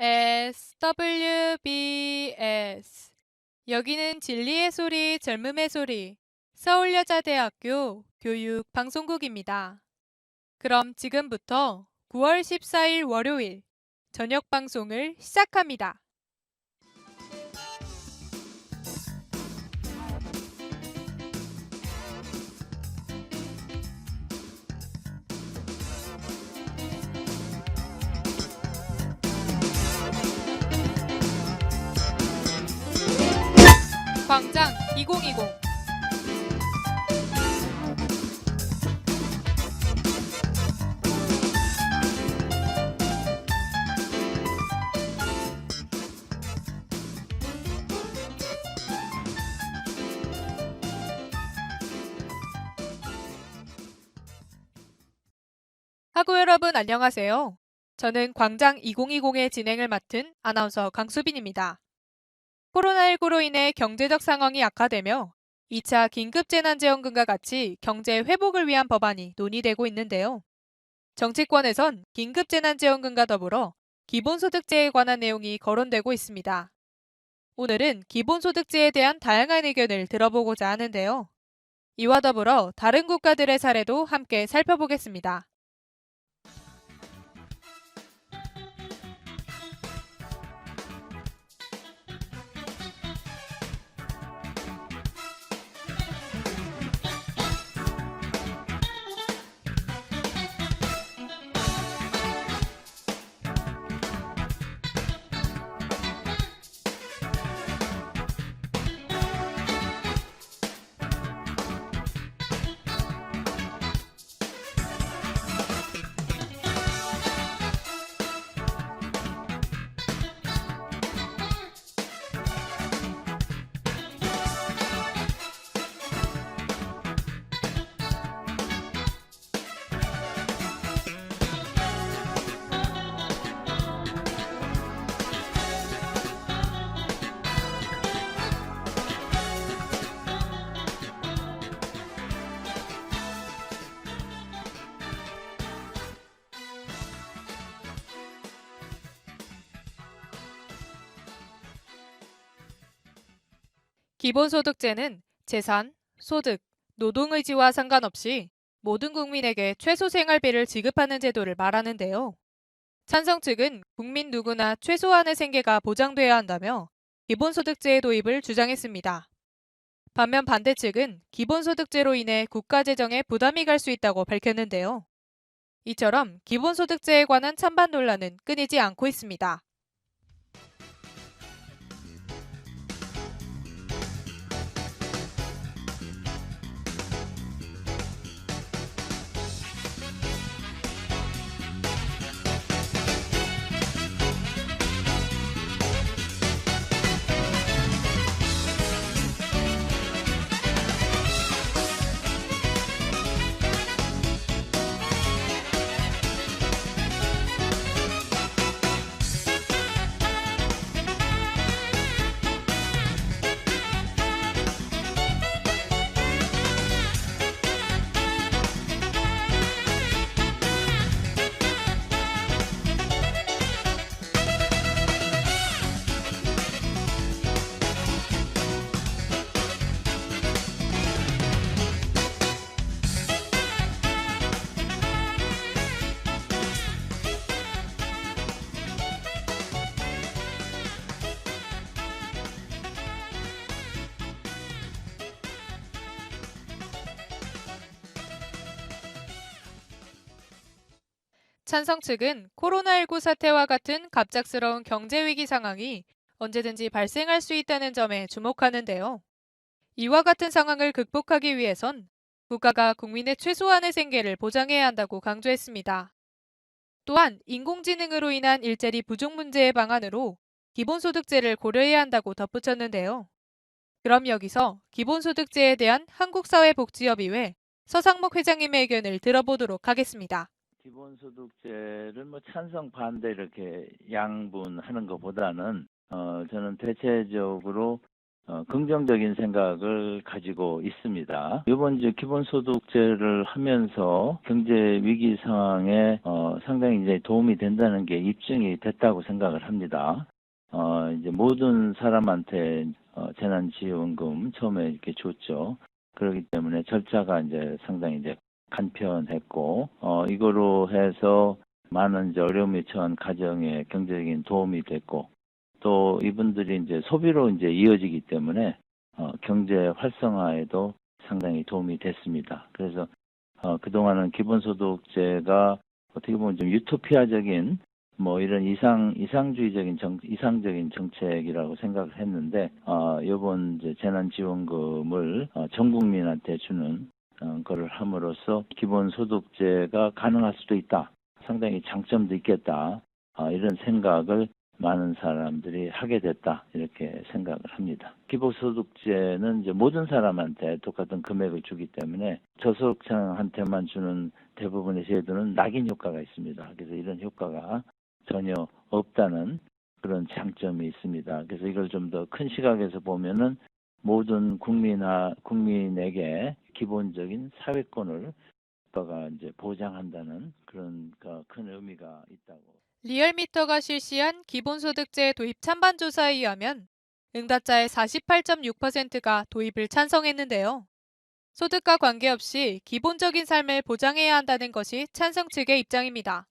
SWBS. 여기는 진리의 소리, 젊음의 소리, 서울여자대학교 교육방송국입니다. 그럼 지금부터 9월 14일 월요일 저녁 방송을 시작합니다. 광장 2020. 학우 여러분 안녕하세요. 저는 광장 2020의 진행을 맡은 아나운서 강수빈입니다. 코로나19로 인해 경제적 상황이 악화되며 2차 긴급재난지원금과 같이 경제 회복을 위한 법안이 논의되고 있는데요. 정치권에선 긴급재난지원금과 더불어 기본소득제에 관한 내용이 거론되고 있습니다. 오늘은 기본소득제에 대한 다양한 의견을 들어보고자 하는데요. 이와 더불어 다른 국가들의 사례도 함께 살펴보겠습니다. 기본소득제는 재산, 소득, 노동의지와 상관없이 모든 국민에게 최소 생활비를 지급하는 제도를 말하는데요. 찬성 측은 국민 누구나 최소한의 생계가 보장돼야 한다며 기본소득제의 도입을 주장했습니다. 반면 반대 측은 기본소득제로 인해 국가 재정에 부담이 갈 수 있다고 밝혔는데요. 이처럼 기본소득제에 관한 찬반 논란은 끊이지 않고 있습니다. 찬성 측은 코로나19 사태와 같은 갑작스러운 경제위기 상황이 언제든지 발생할 수 있다는 점에 주목하는데요. 이와 같은 상황을 극복하기 위해선 국가가 국민의 최소한의 생계를 보장해야 한다고 강조했습니다. 또한 인공지능으로 인한 일자리 부족 문제의 방안으로 기본소득제를 고려해야 한다고 덧붙였는데요. 그럼 여기서 기본소득제에 대한 한국사회복지협의회 서상목 회장님의 의견을 들어보도록 하겠습니다. 기본소득제를 찬성 반대 이렇게 양분하는 것보다는 저는 대체적으로 긍정적인 생각을 가지고 있습니다. 이번 이제 기본소득제를 하면서 경제 위기 상황에 상당히 이제 도움이 된다는 게 입증이 됐다고 생각을 합니다. 이제 모든 사람한테 재난지원금 처음에 이렇게 줬죠. 그렇기 때문에 절차가 이제 상당히 이제 간편했고, 이거로 해서 많은 이제 어려움에 처한 가정에 경제적인 도움이 됐고, 또 이분들이 이제 소비로 이제 이어지기 때문에 경제 활성화에도 상당히 도움이 됐습니다. 그래서 그동안은 기본소득제가 어떻게 보면 좀 유토피아적인 뭐 이런 이상적인 정책이라고 생각을 했는데 이번 이제 재난지원금을 전 국민한테 주는 거를 함으로써 기본소득제가 가능할 수도 있다. 상당히 장점도 있겠다. 이런 생각을 많은 사람들이 하게 됐다 이렇게 생각을 합니다. 기본소득제는 이제 모든 사람한테 똑같은 금액을 주기 때문에 저소득층한테만 주는 대부분의 제도는 낙인 효과가 있습니다. 그래서 이런 효과가 전혀 없다는 그런 장점이 있습니다. 그래서 이걸 좀 더 큰 시각에서 보면은 모든 국민에게 기본적인 사회권을 국가가 이제 보장한다는 그런 큰 의미가 있다고. 리얼미터가 실시한 기본소득제 도입 찬반 조사에 의하면 응답자의 48.6%가 도입을 찬성했는데요. 소득과 관계없이 기본적인 삶을 보장해야 한다는 것이 찬성 측의 입장입니다.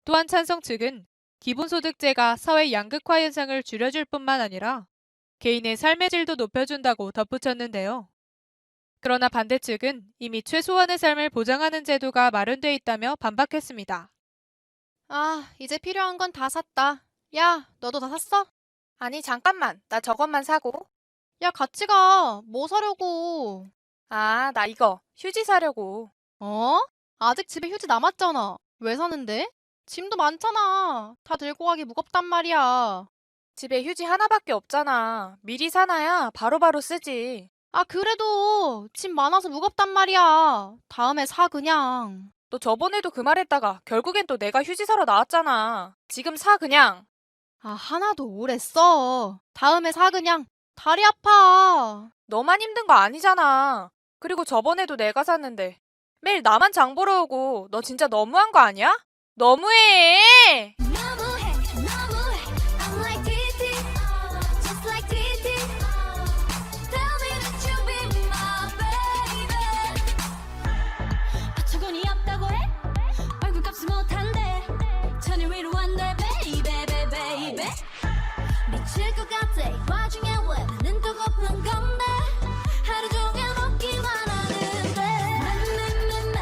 또한 찬성 측은 기본소득제가 사회 양극화 현상을 줄여줄 뿐만 아니라 개인의 삶의 질도 높여준다고 덧붙였는데요. 그러나 반대 측은 이미 최소한의 삶을 보장하는 제도가 마련돼 있다며 반박했습니다. 아, 이제 필요한 건 다 샀다. 야, 너도 다 샀어? 아니, 잠깐만. 나 저것만 사고. 야, 같이 가. 뭐 사려고? 아, 나 이거. 휴지 사려고. 어? 아직 집에 휴지 남았잖아. 왜 사는데? 짐도 많잖아. 다 들고 가기 무겁단 말이야. 집에 휴지 하나밖에 없잖아. 미리 사놔야 바로바로 쓰지. 아, 그래도 짐 많아서 무겁단 말이야. 다음에 사, 그냥. 너 저번에도 그 말 했다가 결국엔 또 내가 휴지 사러 나왔잖아. 지금 사, 그냥. 아, 하나도 오래 써. 다음에 사, 그냥. 다리 아파. 너만 힘든 거 아니잖아. 그리고 저번에도 내가 샀는데. 매일 나만 장 보러 오고 너 진짜 너무한 거 아니야? 너무해! 너무해 너무해 I'm like TT just like TT Tell me that you be my baby 어처구니 없다고 해? 얼굴값을 못한대 천일 위로 한대 baby baby baby 미칠 것 같아 이 와중에 왜 눈도 고픈 건데 하루 종일 먹기만 하는데 매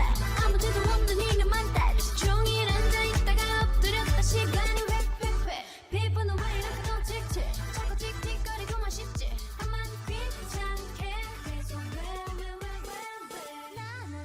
아무지도 없는 일만 다시 종일 앉아있다가 엎드렸다 시간이 휙휙휙 피부는 왜 이렇게 더 칙칙 자꾸 틱틱거리고만 싶지 나만 귀찮게 계속 왜 나나나나나나나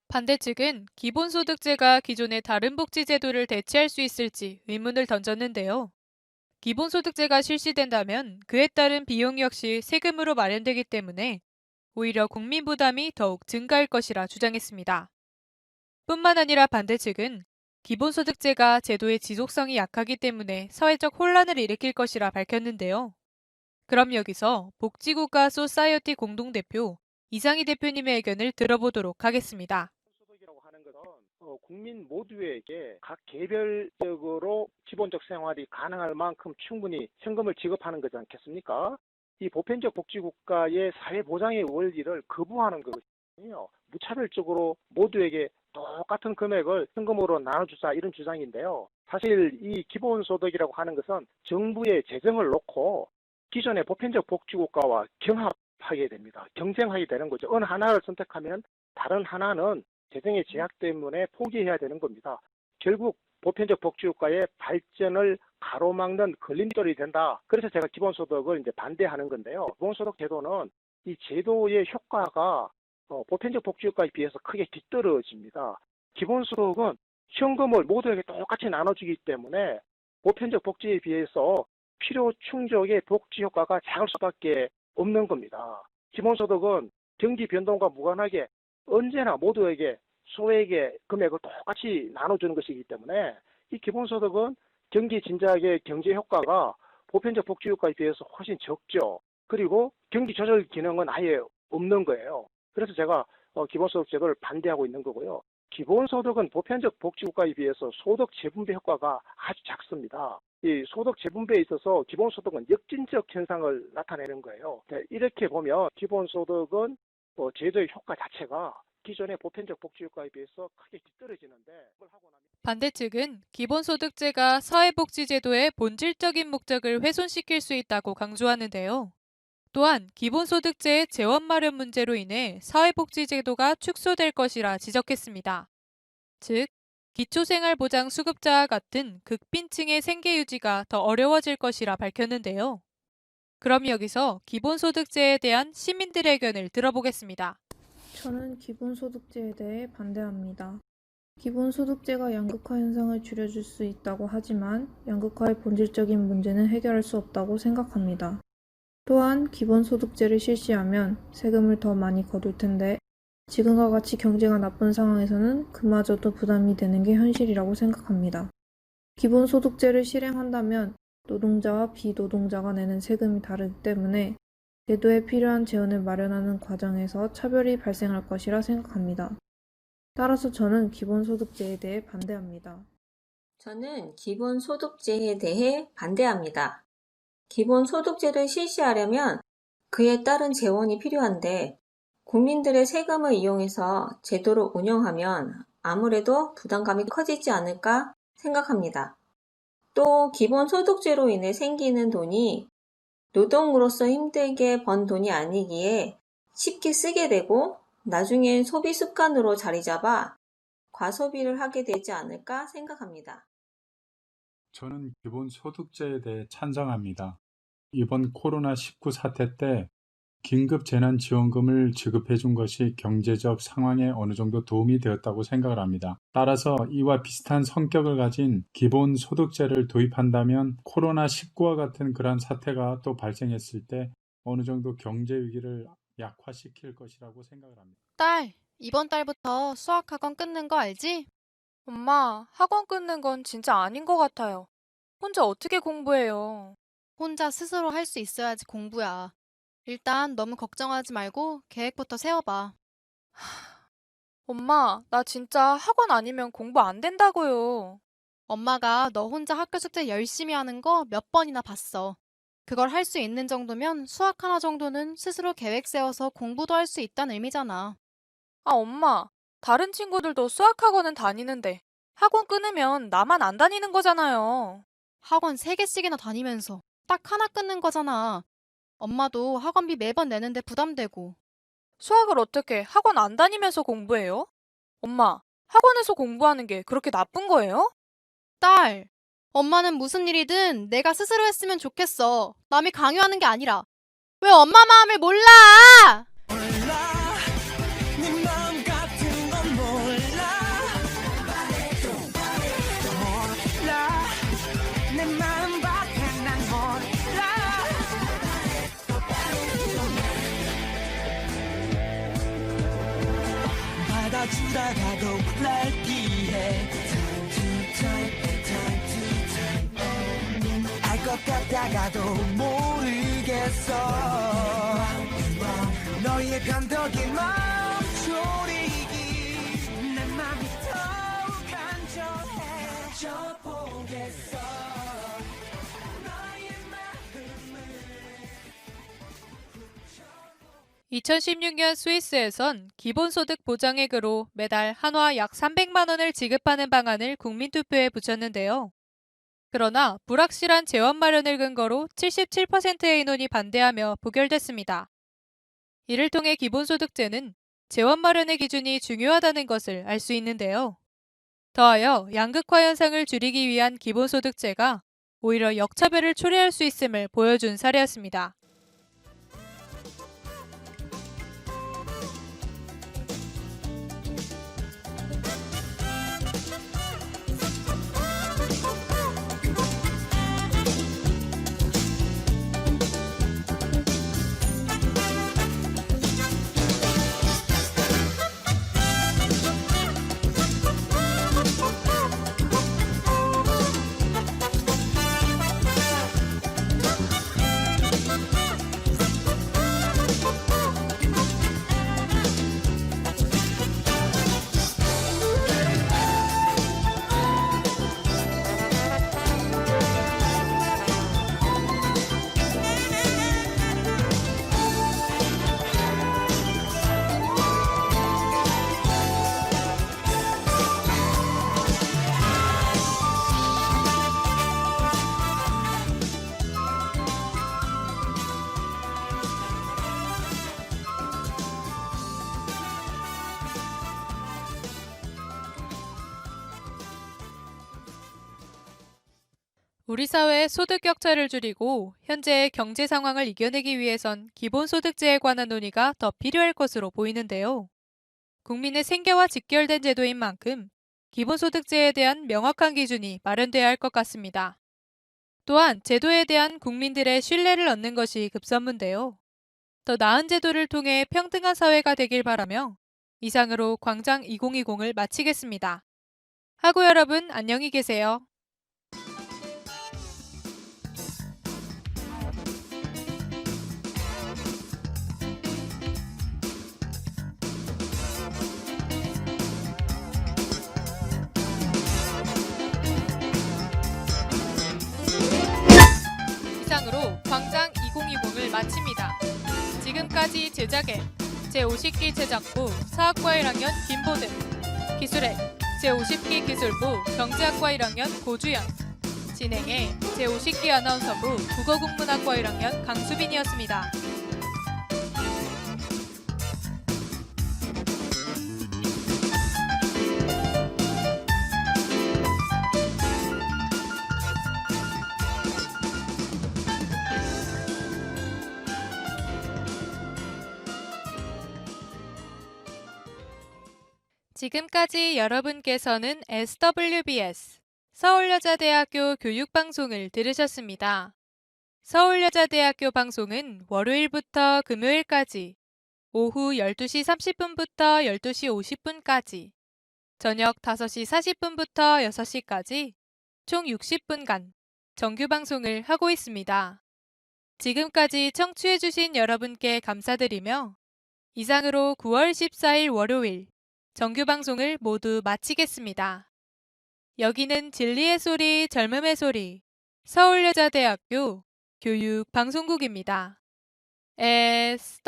반대 측은 기본소득제가 기존의 다른 복지제도를 대체할 수 있을지 의문을 던졌는데요. 기본소득제가 실시된다면 그에 따른 비용 역시 세금으로 마련되기 때문에 오히려 국민 부담이 더욱 증가할 것이라 주장했습니다. 뿐만 아니라 반대 측은 기본소득제가 제도의 지속성이 약하기 때문에 사회적 혼란을 일으킬 것이라 밝혔는데요. 그럼 여기서 복지국가 소사이어티 공동대표 이상희 대표님의 의견을 들어보도록 하겠습니다. 소득이라고 하는 것은 국민 모두에게 각 개별적으로 기본적 생활이 가능할 만큼 충분히 현금을 지급하는 거지 않겠습니까? 이 보편적 복지국가의 사회보장의 원리를 거부하는 거거든요. 무차별적으로 모두에게 똑같은 금액을 현금으로 나눠주자 이런 주장인데요. 사실 이 기본소득이라고 하는 것은 정부의 재정을 놓고 기존의 보편적 복지국가와 경합하게 됩니다. 경쟁하게 되는 거죠. 어느 하나를 선택하면 다른 하나는 재정의 제약 때문에 포기해야 되는 겁니다. 결국 보편적 복지국가의 발전을 가로막는 걸림돌이 된다. 그래서 제가 기본소득을 이제 반대하는 건데요. 기본소득 제도는 이 제도의 효과가 보편적 복지국가에 비해서 크게 뒤떨어집니다. 기본소득은 현금을 모두에게 똑같이 나눠주기 때문에 보편적 복지에 비해서 필요 충족의 복지 효과가 작을 수밖에 없는 겁니다. 기본소득은 경기 변동과 무관하게 언제나 모두에게 소액의 금액을 똑같이 나눠주는 것이기 때문에 이 기본소득은 경기 진작의 경제 효과가 보편적 복지국가에 비해서 훨씬 적죠. 그리고 경기 조절 기능은 아예 없는 거예요. 그래서 제가 기본소득 제도를 반대하고 있는 거고요. 기본소득은 보편적 복지국가에 비해서 소득 재분배 효과가 아주 작습니다. 이 소득 재분배에 있어서 기본소득은 역진적 현상을 나타내는 거예요. 이렇게 보면 기본소득은 제도의 효과 자체가 기존의 보편적 복지국가에 비해서 크게 뒤떨어지는데 그걸 하고 나면 반대측은 기본소득제가 사회복지제도의 본질적인 목적을 훼손시킬 수 있다고 강조하는데요. 또한 기본소득제의 재원 마련 문제로 인해 사회복지제도가 축소될 것이라 지적했습니다. 즉, 기초생활보장 수급자와 같은 극빈층의 생계 유지가 더 어려워질 것이라 밝혔는데요. 그럼 여기서 기본소득제에 대한 시민들의 의견을 들어보겠습니다. 저는 기본소득제에 대해 반대합니다. 기본소득제가 양극화 현상을 줄여줄 수 있다고 하지만 양극화의 본질적인 문제는 해결할 수 없다고 생각합니다. 또한 기본소득제를 실시하면 세금을 더 많이 거둘 텐데 지금과 같이 경제가 나쁜 상황에서는 그마저도 부담이 되는 게 현실이라고 생각합니다. 기본소득제를 실행한다면 노동자와 비노동자가 내는 세금이 다르기 때문에 제도에 필요한 재원을 마련하는 과정에서 차별이 발생할 것이라 생각합니다. 따라서 저는 기본소득제에 대해 반대합니다. 저는 기본소득제에 대해 반대합니다. 기본소득제를 실시하려면 그에 따른 재원이 필요한데 국민들의 세금을 이용해서 제도를 운영하면 아무래도 부담감이 커지지 않을까 생각합니다. 또 기본소득제로 인해 생기는 돈이 노동으로서 힘들게 번 돈이 아니기에 쉽게 쓰게 되고 나중엔 소비 습관으로 자리 잡아 과소비를 하게 되지 않을까 생각합니다. 저는 기본소득제에 대해 찬성합니다. 이번 코로나19 사태 때 긴급 재난지원금을 지급해 준 것이 경제적 상황에 어느 정도 도움이 되었다고 생각을 합니다. 따라서 이와 비슷한 성격을 가진 기본소득제를 도입한다면 코로나19와 같은 그러한 사태가 또 발생했을 때 어느 정도 경제 위기를 약화시킬 것이라고 생각을 합니다. 딸, 이번 달부터 수학학원 끊는 거 알지? 엄마, 학원 끊는 건 진짜 아닌 것 같아요. 혼자 어떻게 공부해요? 혼자 스스로 할 수 있어야지 공부야. 일단 너무 걱정하지 말고 계획부터 세워봐. 엄마, 나 진짜 학원 아니면 공부 안 된다고요. 엄마가 너 혼자 학교 숙제 열심히 하는 거 몇 번이나 봤어. 그걸 할 수 있는 정도면 수학 하나 정도는 스스로 계획 세워서 공부도 할 수 있다는 의미잖아. 아, 엄마, 다른 친구들도 수학학원은 다니는데 학원 끊으면 나만 안 다니는 거잖아요. 학원 3개씩이나 다니면서 딱 하나 끊는 거잖아. 엄마도 학원비 매번 내는데 부담되고. 수학을 어떻게 학원 안 다니면서 공부해요? 엄마, 학원에서 공부하는 게 그렇게 나쁜 거예요? 딸, 엄마는 무슨 일이든 내가 스스로 했으면 좋겠어. 남이 강요하는 게 아니라. 왜 엄마 마음을 몰라? 네 마음 같은 건 몰라 내 마음밖에 난 몰라 받아주다가도 날 피해 time to time 알 것 같다가도 모르게 보겠어 너의 변덕이 마음 졸이기 내 맘이 더욱 간절해져 보겠어 너의 마음을 2016년 스위스에선 기본소득 보장액으로 매달 한화 약 300만 원을 지급하는 방안을 국민투표에 붙였는데요. 그러나 불확실한 재원 마련을 근거로 77%의 인원이 반대하며 부결됐습니다. 이를 통해 기본소득제는 재원 마련의 기준이 중요하다는 것을 알 수 있는데요. 더하여 양극화 현상을 줄이기 위한 기본소득제가 오히려 역차별을 초래할 수 있음을 보여준 사례였습니다. 우리 사회의 소득 격차를 줄이고 현재의 경제 상황을 이겨내기 위해선 기본소득제에 관한 논의가 더 필요할 것으로 보이는데요. 국민의 생계와 직결된 제도인 만큼 기본소득제에 대한 명확한 기준이 마련돼야 할 것 같습니다. 또한 제도에 대한 국민들의 신뢰를 얻는 것이 급선무인데요. 더 나은 제도를 통해 평등한 사회가 되길 바라며 이상으로 광장 2020을 마치겠습니다. 하고 여러분 안녕히 계세요. 이상으로 광장 2020을 마칩니다. 지금까지 제작의 제50기 제작부 사학과 1학년 김보든, 기술의 제50기 기술부 경제학과 1학년 고주연, 진행의 제50기 아나운서부 국어국문학과 1학년 강수빈이었습니다. 지금까지 여러분께서는 SWBS 서울여자대학교 교육방송을 들으셨습니다. 서울여자대학교 방송은 월요일부터 금요일까지 오후 12시 30분부터 12시 50분까지 저녁 5시 40분부터 6시까지 총 60분간 정규방송을 하고 있습니다. 지금까지 청취해주신 여러분께 감사드리며 이상으로 9월 14일 월요일 정규방송을 모두 마치겠습니다. 여기는 진리의 소리, 젊음의 소리, 서울여자대학교 교육방송국입니다. SWBS